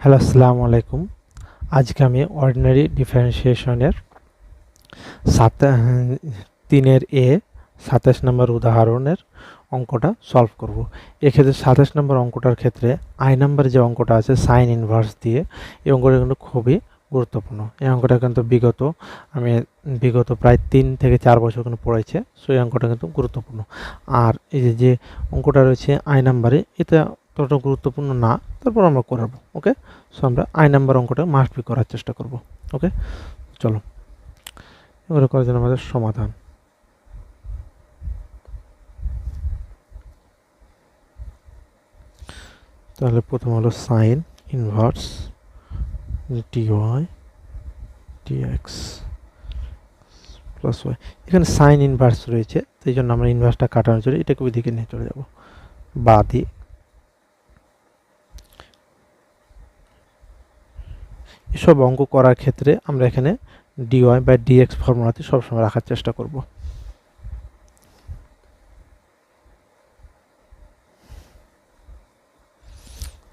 Hello, আসসালামু আলাইকুম। আজকে আমি অর্ডিনারি ডিফারেন্সিয়েশনের 3 এ 27 নম্বর উদাহরণের অঙ্কটা সলভ করব। এক্ষেত্রে 27 নম্বর অঙ্কটার ক্ষেত্রে আই নাম্বার যে অঙ্কটা আছে সাইন ইনভার্স দিয়ে, এই অঙ্কটা কিন্তু খুবই গুরুত্বপূর্ণ। এই অঙ্কটা কিন্তু বিগত প্রায় 3 থেকে 4 বছর কিন্তু পড়েছে, সো এই অঙ্কটা কিন্তু গুরুত্বপূর্ণ। আর এই যে অঙ্কটা রয়েছে আই নাম্বারে, এটা ততটা গুরুত্বপূর্ণ না, তারপর আমরা করাবো। ওকে, সো আমরা আই নাম্বার অঙ্কটা মাস্ট বি করার চেষ্টা করব। ওকে, চলো এবারে করার জন্য আমাদের সমাধান। তাহলে প্রথম হলো sine inverse dy dx plus y. এখানে সাইন ইনভার্স রয়েছে, সেই জন্য আমরা ইনভার্সটা কাটানোর জন্য এটাকে ওইদিকে নিয়ে চলে যাব বাদি। এসব অঙ্ক করার ক্ষেত্রে আমরা এখানে dy বা dx ফর্মুলাতে সবসময় রাখার চেষ্টা করব।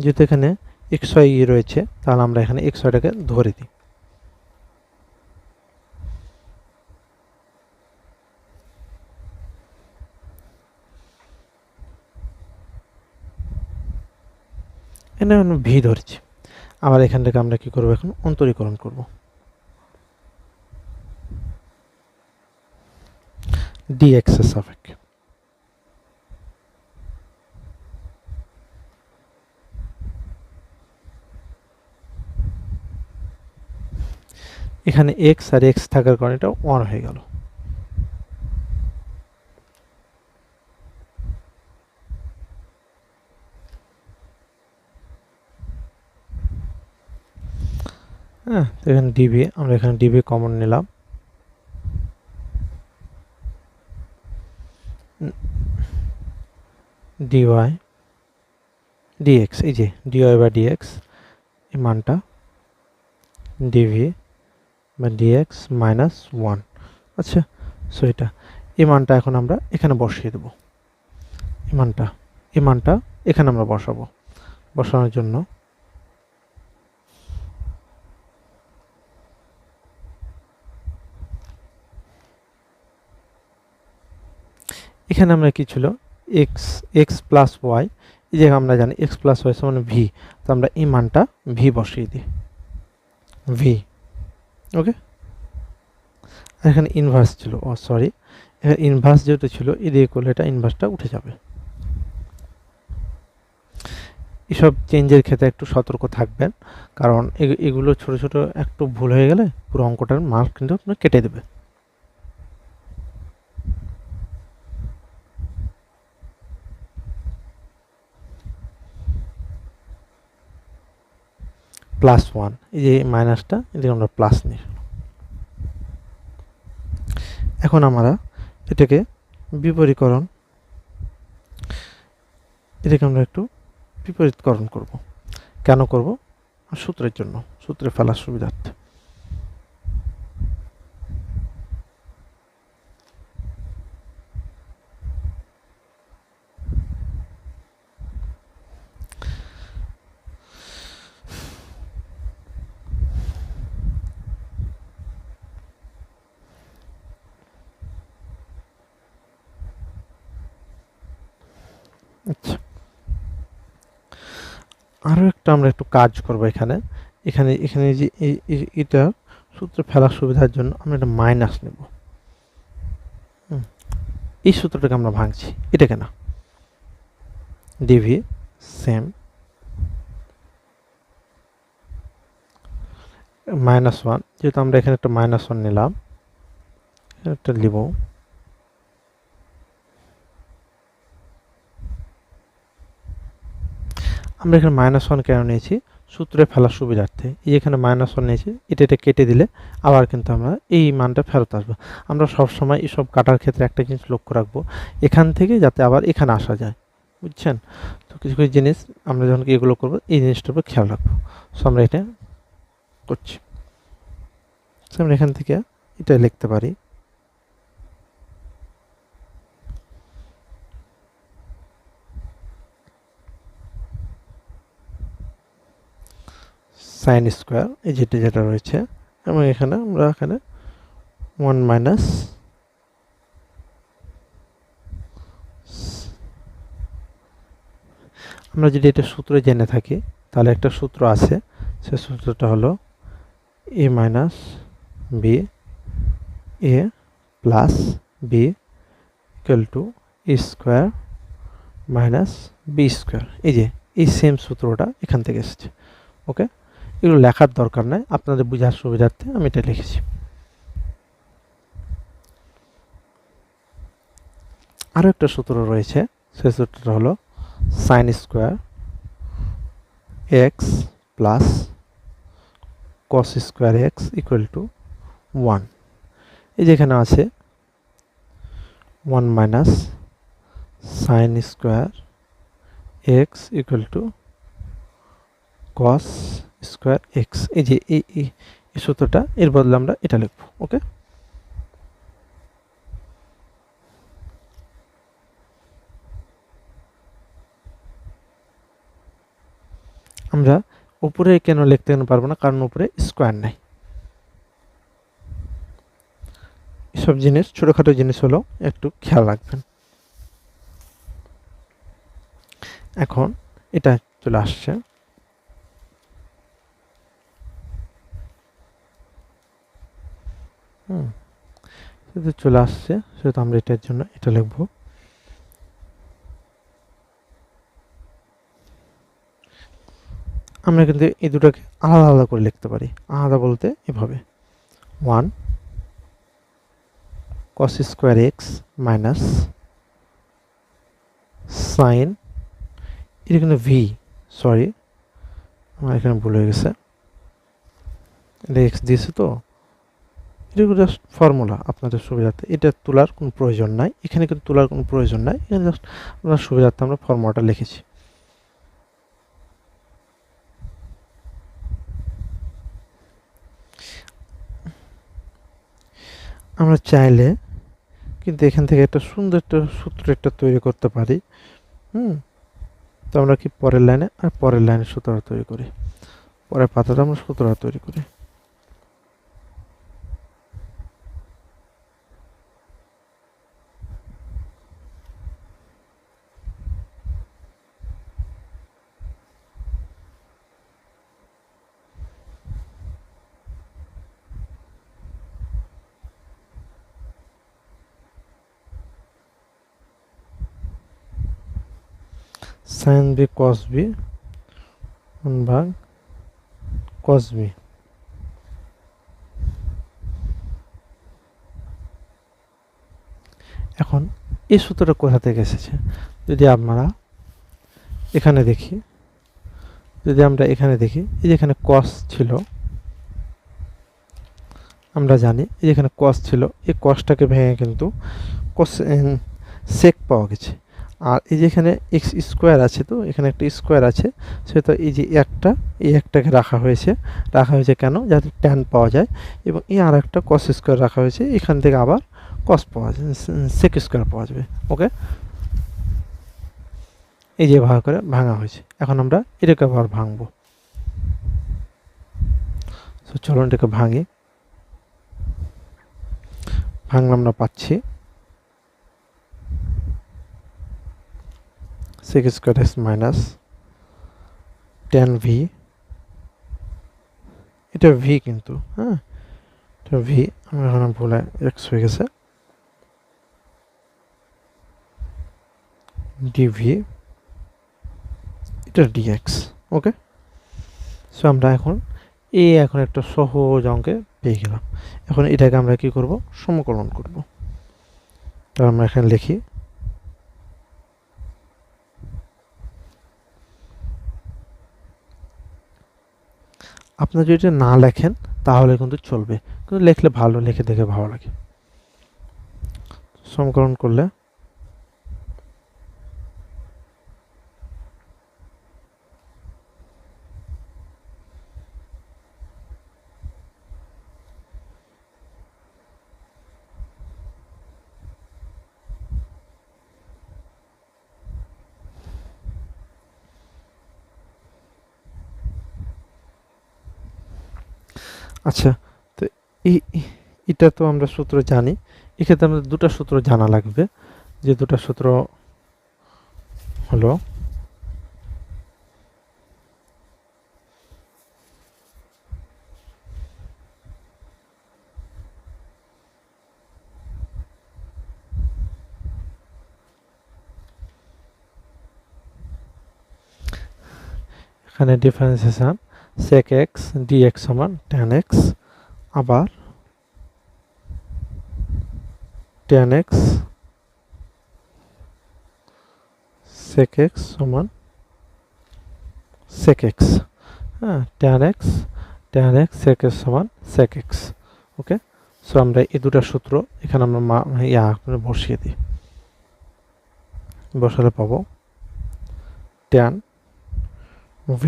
যেহেতু এখানে এক্স ওয়াই রয়েছে, তাহলে আমরা এখানে এক্স ওয়াইটাকে ধরে দিই। এখানে আমি ভি ধরছি। আবার এখান থেকে আমরা কি করব, এখন অন্তরীকরণ করব। dx এর সাপেক্ষে এখানে x আর x থাকার কারণে এটা 1 হয়ে গেল। হ্যাঁ, তো এখানে ডিবি, আমরা এখানে ডিবি কমন নিলাম। dy dx, এই যে dy বা dx এই মানটা dv বা dx মাইনাস 1। আচ্ছা, সো এটা এই মানটা এখন আমরা এখানে বসিয়ে দেব। এই মানটা এখানে আমরা বসাবো। বসানোর জন্য এখানে আমরা কি ছিল, x প্লাস ওয়াই, এই যে আমরা জানি x প্লাস ওয়াই সমান ভি, তো আমরা এই মানটা ভি বসিয়ে দিই, ভি। ওকে, এখানে ইনভার্স ছিল, সরি, এখানে ইনভার্স যেহেতু ছিল, এদিকে করলে এটা ইনভার্সটা উঠে যাবে। এসব চেঞ্জের ক্ষেত্রে একটু সতর্ক থাকবেন, কারণ এগুলো ছোট ছোট একটু ভুল হয়ে গেলে পুরো অঙ্কটার মার্ক কিন্তু আপনার কেটে দেবে। প্লাস 1, এই যে মাইনাসটা এদিকে আমরা প্লাস নিই। এখন আমরা এটাকে বিপরীতকরণ, এটাকে আমরা একটু বিপরীতকরণ করব। কেন করব? সূত্রের জন্য, সূত্রে ফেলার সুবিধার্থে। আচ্ছা, আরও একটা আমরা একটু কাজ করব এখানে। এখানে এখানে যে এটা সূত্রে ফেলার সুবিধার জন্য আমরা একটা মাইনাস নেব। এই সূত্রটাকে আমরা ভাঙছি, এটাকে না। ডিভি সেম মাইনাস 1, যেহেতু আমরা এখানে একটা মাইনাস 1 নিলাম, একটা লিব। আমরা এখানে মাইনাস 1 কেন নিয়েছি? সূত্রে ফেলার সুবিধার্থে। এই এখানে মাইনাস 1 নিয়েছি, এটা কেটে দিলে আবার কিন্তু আমরা এই মানটা ফেরত আসবো। আমরা সবসময় এসব কাটার ক্ষেত্রে একটা জিনিস লক্ষ্য রাখবো, এখান থেকে যাতে আবার এখানে আসা যায়, বুঝছেন? তো কিছু কিছু জিনিস আমরা যখন এগুলো করবো, এই জিনিসটার উপর খেয়াল রাখবো। সো আমরা এটা করছি। আমরা এখান থেকে এটা লিখতে পারি, সাইন স্কোয়ার এই যেটা রয়েছে, এবং এখানে আমরা 1 মাইনাস আমরা যদি এটা সূত্র জেনে থাকি তাহলে একটা সূত্র আছে, সে সূত্রটা হলো a minus b a plus b equal to a square minus b square. এই সেম সূত্রটা এখান থেকে এসেছে। ওকে, এগুলো লেখার দরকার নাই, আপনাদের বোঝার সুবিধার্থে আমি এটা লিখেছি। আরও একটা সূত্র রয়েছে, সেই সূত্রটা হলো sine square x plus cos square x equal to 1। এই যেখানে আছে 1 minus sine square x equal to cos square x. এই যে এই সূত্রটা, এর বদলে আমরা এটা লিখব। ওকে, আমরা উপরে কেন লিখতে পারবো না, কারণ উপরে স্কোয়ার নাই। এসব জিনিস, ছোটোখাটো জিনিস হলো একটু খেয়াল রাখবেন। এখন এটা চলে আসছে, সেটা চলে আসছে, সেহেতু আমরা এটার জন্য এটা লিখব। আমরা কিন্তু এই দুটোকে আলাদা আলাদা করে লিখতে পারি। আলাদা বলতে এভাবে 1 cos square x minus sine, এটা কিন্তু ভি, সরি আমার এখানে ভুল হয়ে গেছে, এটা এক্স দিয়েছে তো, এটা জাস্ট ফর্মুলা আপনাদের সুবিধার্থে, এটা তোলার কোনো প্রয়োজন নাই, এখানে কিন্তু তোলার কোনো প্রয়োজন নাই, এখানে জাস্ট আপনার সুবিধার্থে আমরা ফর্মুলাটা লিখেছি। আমরা চাইলে কিন্তু এখান থেকে একটা সুন্দর একটা সূত্র একটা তৈরি করতে পারি। তো আমরা কি পরের লাইনে আর পরের লাইনে সূত্রটা তৈরি করি, পরের পাতাটা আমরা সূত্রটা তৈরি করি। Sine B cos B 1 cos B. এখন এই সূত্রটা কোথা থেকে এসেছে, যদি আমরা এখানে দেখি, এই যেখানে কস ছিল, আমরা জানি এই যেখানে কস ছিল, এই কসটাকে ভেঙে কিন্তু কস সেক পাওয়া গেছে। আর এই যেখানে এক্স স্কোয়ার আছে, তো এখানে একটা স্কোয়ার আছে, সেটা এই যে এই একটাকে রাখা হয়েছে কেন, যাতে ট্যান পাওয়া যায়, এবং এই আর একটা কস স্কোয়ার রাখা হয়েছে, এখান থেকে আবার কস পাওয়া যায়, সেক স্কোয়ার পাওয়া যাবে। ওকে, এই যে ভাগ করে ভাঙা হয়েছে, এখন আমরা এটাকে আবার ভাঙবো। চলুন এটাকে ভাঙি, ভাঙলে আমরা পাচ্ছি sec square x minus ten V, এটা ভি কিন্তু, এটা ভি, আমার এখানে ভুলে এক্স হয়ে গেছে, ডিভি, এটা ডিএক্স। ওকে, সো আমরা এখন একটা সহজ অঙ্কে পেয়ে গেলাম। এখন এটাকে আমরা কি করব, সমকলন করব। তো আমরা এখানে লিখি আপনারা যদি এটা না লেখেন তাহলে কিন্তু চলবে, কিন্তু লিখলে ভালো, লিখে দেখে ভালো লাগে। সমকলন করলে আচ্ছা, তো এটা তো আমরা সূত্র জানি। এক্ষেত্রে আমাদের দুটো সূত্র জানা লাগবে, যে দুটো সূত্র হলো এখানে ডিফারেন্সিয়েশন sec x dx সমান tan x, আবার tan x sec x সমান sec x। হ্যাঁ, tan x sec x সমান sec x। ওকে, সো আমরা এই দুটো সূত্র এখানে আমরা বসিয়ে দিই। বসালে পাবো tan v,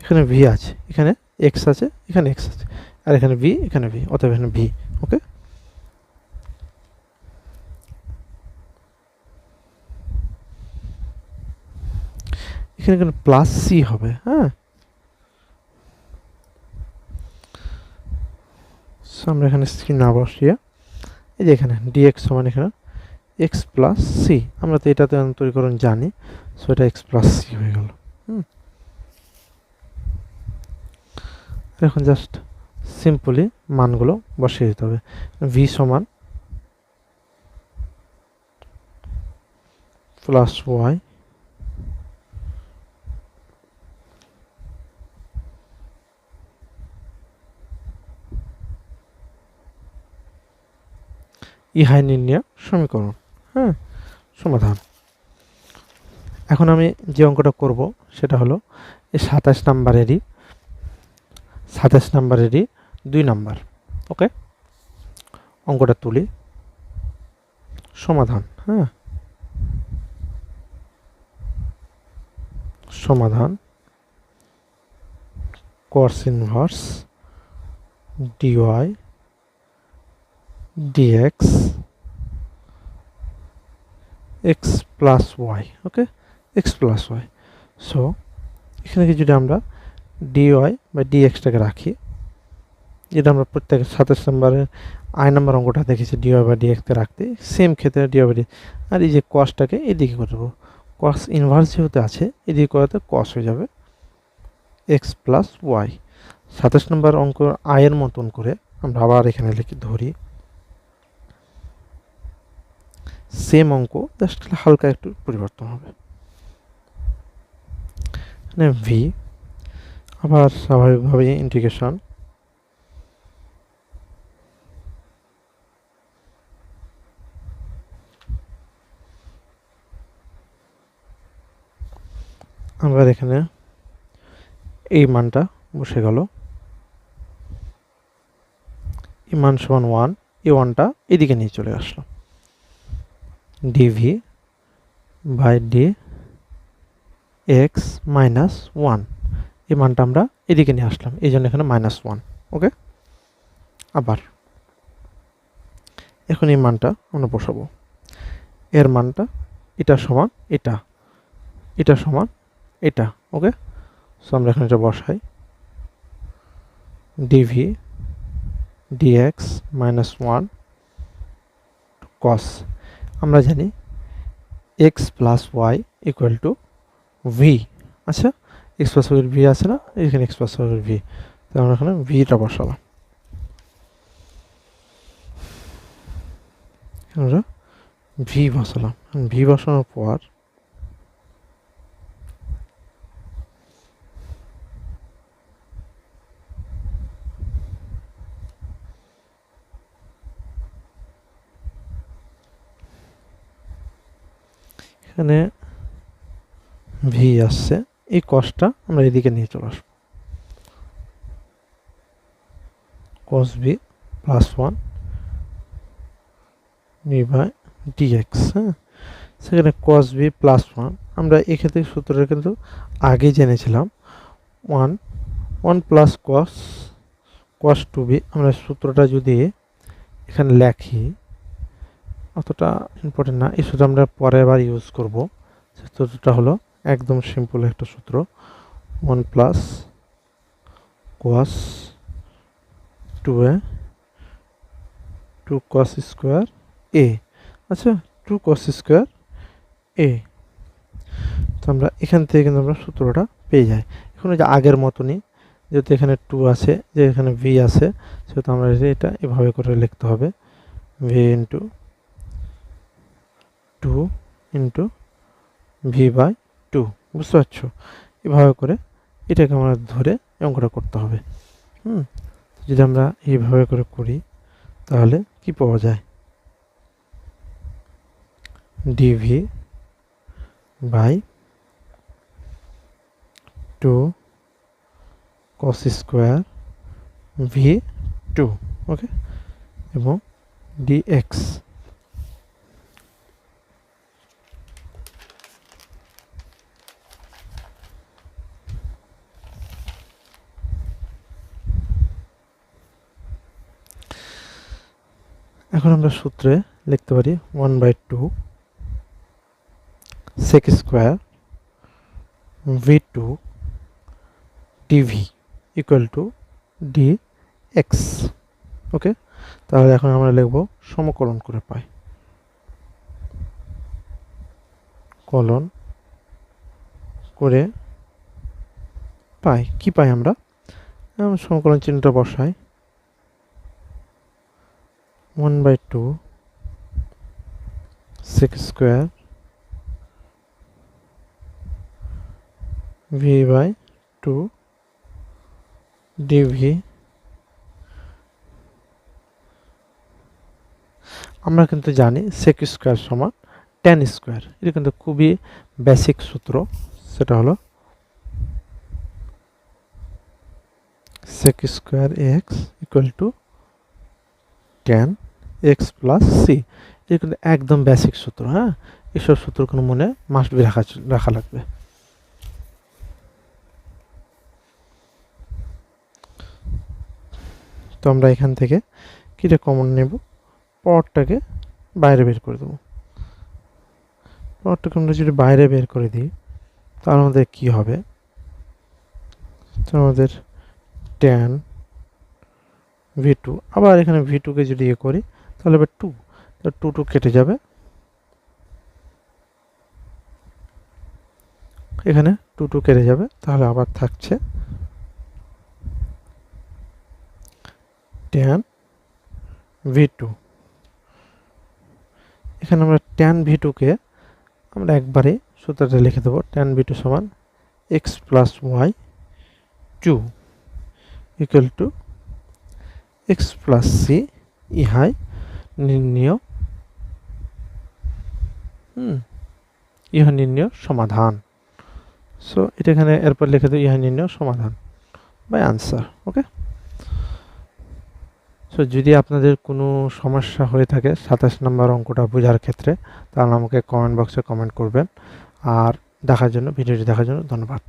এখানে v আছে, এখানে x আছে, এখানে x আছে, আর এখানে v, এখানে v, অতএব এখানে v। ওকে, এখানে কিন্তু প্লাস সি হবে। হ্যাঁ, আমরা এখানে সি না বসিয়ে এই যে এখানে dx সমান এখানে x প্লাস সি, আমরা তো এটাতে অন্তরীকরণ জানি, সো এটা x প্লাস সি হয়ে গেল। এখন জাস্ট সিম্পলি মানগুলো বসিয়ে দিতে হবে। v সমান প্লাস ওয়াই ইহাই নির্ণয় সমীকরণ। হ্যাঁ, সমাধান। এখন আমি যে অঙ্কটা করব সেটা হলো এই 27 নাম্বারেরই 2 নাম্বার। ওকে, অঙ্কটা তুলি, সমাধান। হ্যাঁ, সমাধান cos inverse dy dx x plus y. Okay, x plus y. So এখানে যদি আমরা dy বা dxটাকে রাখি, যেটা আমরা প্রত্যেক 27 নম্বরের নম্বর অঙ্কটা দেখেছি, dy বা dxকে রাখতে সেম ক্ষেত্রে dy বা dx, আর এই যে cosটাকে এদিকে করে দেবো, cos ইনভার্স যেহেতু আছে এদিকে করাতে cos হয়ে যাবে x প্লাস ওয়াই। 27 নম্বর অঙ্ক এর মতন করে আমরা আবার এখানে লিখে ধরি সেম অঙ্ক, জাস্ট হালকা একটু পরিবর্তন হবে। এখানে v, আবার স্বাভাবিকভাবে ইন্টিগ্রেশন আবার এখানে এই মানটা বসে গেল, এই মান সমান 1, এই 1টা এদিকে নিয়ে চলে আসলো, dv বাই dx মাইনাস 1, এই মানটা আমরা এদিকে নিয়ে আসলাম, এই জন্য এখানে -1। ওকে, আবার এখন এই মানটা আমরা বসাবো, এর মানটা এটা সমান এটা, এটা সমান এটা। ওকে, সো আমরা এখানে এটা বসাই, dv dx মাইনাস 1 cos, আমরা জানি x plus y equal to v। আচ্ছা, x প্লাস ওয়াই v আছে না, এখানে x প্লাস ওয়াই v, তো আমরা এখানে vটা বসালাম। আমরা v বসালাম, v বসানোর পর এখানে v আসছে, এই cosটা আমরা এদিকে নিয়ে চলে আসবো, cos v plus 1 v by dx। হ্যাঁ, সেখানে cos v প্লাস 1, আমরা এক্ষেত্রে সূত্রটা কিন্তু আগে জেনেছিলাম, 1 প্লাস cos 2v। আমরা সূত্রটা যদি এখানে লেখি অতটা ইম্পর্টেন্ট না, এই সূত্র আমরা পরে আবার ইউজ করব। সূত্রটা হলো একদম সিম্পল একটা সূত্র, 1 plus cos 2a 2 cos square a। আচ্ছা, 2 cos স্কোয়ার a। তো আমরা এখান থেকে কিন্তু আমরা সূত্রটা পেয়ে যাই। এখন ওই যে আগের মতনই, যেহেতু এখানে 2 আছে, যে এখানে v আছে, সেহেতু আমরা এটা এভাবে করে লিখতে হবে, v into 2 into v by 2। বুঝতে পারছো? এভাবে করে এটাকে আমরা ধরে অঙ্কটা করতে হবে। যদি আমরা এইভাবে করে করি তাহলে কি পাওয়া যায়? dv by 2 cos square v2, okay, এবং dx। এখন আমরা সূত্রে লিখতে পারি 1/2 sec square v2 dv equal to dx। Okay, তাহলে এখন আমরা লিখব সমকলন করে পাই, কলন করে পাই কি পাই আমরা? সমকলন চিহ্নটা বসাই, 1/2 sec স্কোয়ার v/2 dv। আমরা কিন্তু জানি sec স্কোয়ার সমান tan স্কোয়ার। এটা কিন্তু খুবই বেসিক সূত্র, সেটা হলো sec square x equal to tan x plus c। এটা কিন্তু একদম বেসিক সূত্র। হ্যাঁ, এসব সূত্র কোনো মনে মাস্ট বি রাখা লাগবে। তো আমরা এখান থেকে কিটা কমন নেব, পাওয়ারটাকে বাইরে বের করে দেবো। পাওয়ারটাকে আমরা যদি বাইরে বের করে দিই তাহলে আমাদের কি হবে? তো আমাদের tan v2, আবার এখানে v2কে যদি করি তাহলে এবার 2, তো 2 কেটে যাবে, এখানে 2 কেটে যাবে, তাহলে আবার থাকছে tan v2। এখানে আমরা tan v2কে আমরা একবারে সূত্রটা লিখে দেবো, tan v2 সমান x plus y 2 equal to x plus C. ইহাই নির্ণয় সমাধান। সো এটা এখানে এরপর লিখে দেবো ইহা নির্ণয় সমাধান বাই আনসার। ওকে, সো যদি আপনাদের কোনো সমস্যা হয়ে থাকে 27 নম্বর অঙ্কটা বোঝার ক্ষেত্রে, তাহলে আমাকে কমেন্ট বক্সে কমেন্ট করবেন। আর ভিডিওটি দেখার জন্য ধন্যবাদ।